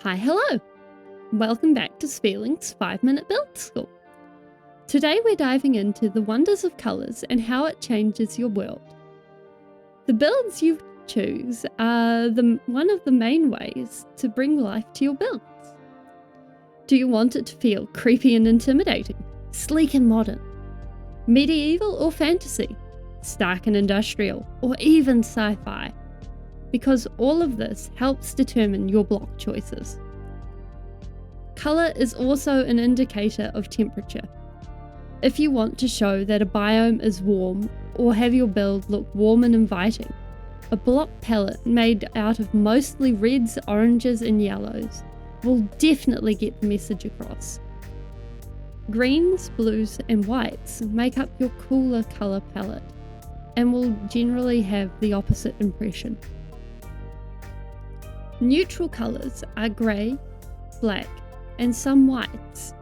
Hi, hello! Welcome back to Speling's 5-Minute Build School. Today we're diving into the wonders of colours and how it changes your world. The builds you choose are one of the main ways to bring life to your builds. Do you want it to feel creepy and intimidating, sleek and modern, medieval or fantasy, stark and industrial, or even sci-fi? Because all of this helps determine your block choices. Colour is also an indicator of temperature. If you want to show that a biome is warm or have your build look warm and inviting, a block palette made out of mostly reds, oranges and yellows will definitely get the message across. Greens, blues and whites make up your cooler colour palette and will generally have the opposite impression. Neutral colours are grey, black and some whites,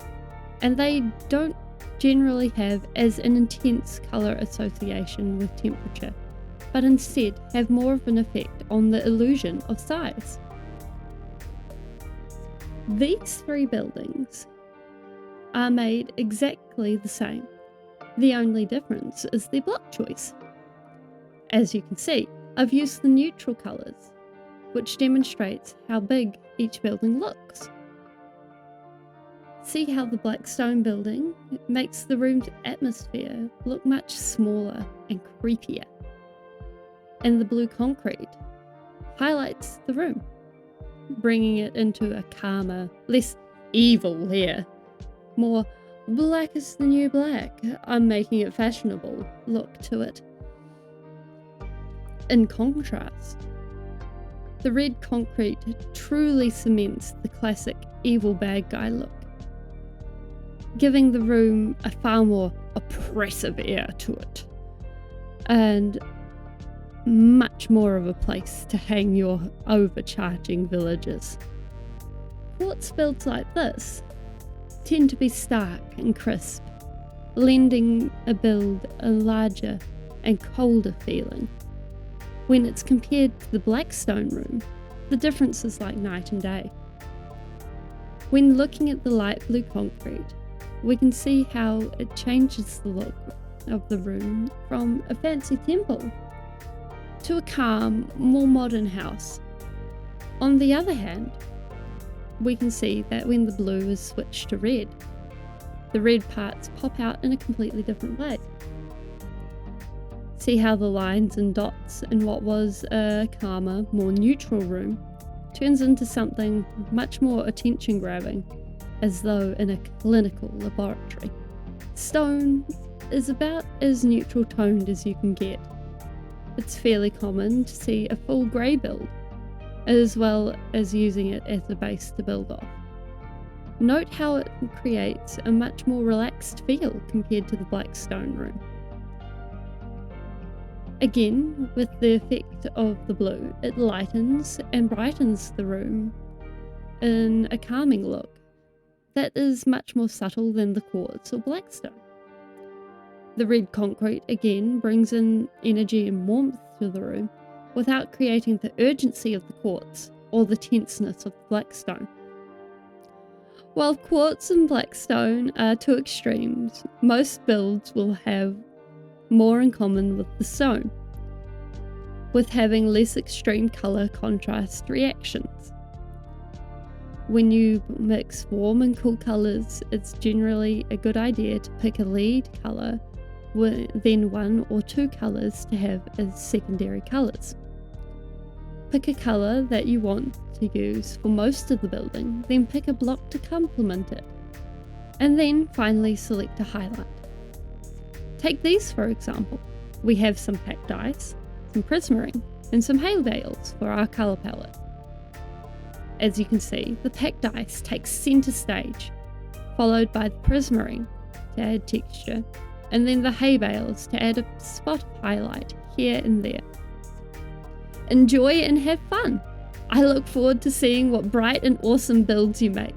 and they don't generally have as an intense colour association with temperature, but instead have more of an effect on the illusion of size. These three buildings are made exactly the same. The only difference is their block choice. As you can see, I've used the neutral colours, which demonstrates how big each building looks. See how the black stone building makes the room's atmosphere look much smaller and creepier, and the blue concrete highlights the room, bringing it into a calmer, less evil layer, more black is the new black, I'm making it fashionable look to it. In contrast, the red concrete truly cements the classic evil bad guy look, giving the room a far more oppressive air to it, and much more of a place to hang your overcharging villagers. Quartz builds like this tend to be stark and crisp, lending a build a larger and colder feeling. When it's compared to the black stone room, the difference is like night and day. When looking at the light blue concrete, we can see how it changes the look of the room from a fancy temple to a calm, more modern house. On the other hand, we can see that when the blue is switched to red, the red parts pop out in a completely different way. See how the lines and dots in what was a calmer, more neutral room turns into something much more attention-grabbing, as though in a clinical laboratory. Stone is about as neutral toned as you can get. It's fairly common to see a full grey build, as well as using it as a base to build off. Note how it creates a much more relaxed feel compared to the black stone room. Again, with the effect of the blue, it lightens and brightens the room in a calming look that is much more subtle than the quartz or black stone. The red concrete again brings in energy and warmth to the room without creating the urgency of the quartz or the tenseness of the black stone. While quartz and black stone are two extremes, most builds will have more in common with the stone, with having less extreme colour contrast reactions. When you mix warm and cool colours, it's generally a good idea to pick a lead colour, then one or two colours to have as secondary colours. Pick a colour that you want to use for most of the building, then pick a block to complement it, and then finally select a highlight. Take these for example. We have some packed ice, some prismarine, and some hay bales for our colour palette. As you can see, the packed ice takes centre stage, followed by the prismarine to add texture, and then the hay bales to add a spot of highlight here and there. Enjoy and have fun! I look forward to seeing what bright and awesome builds you make.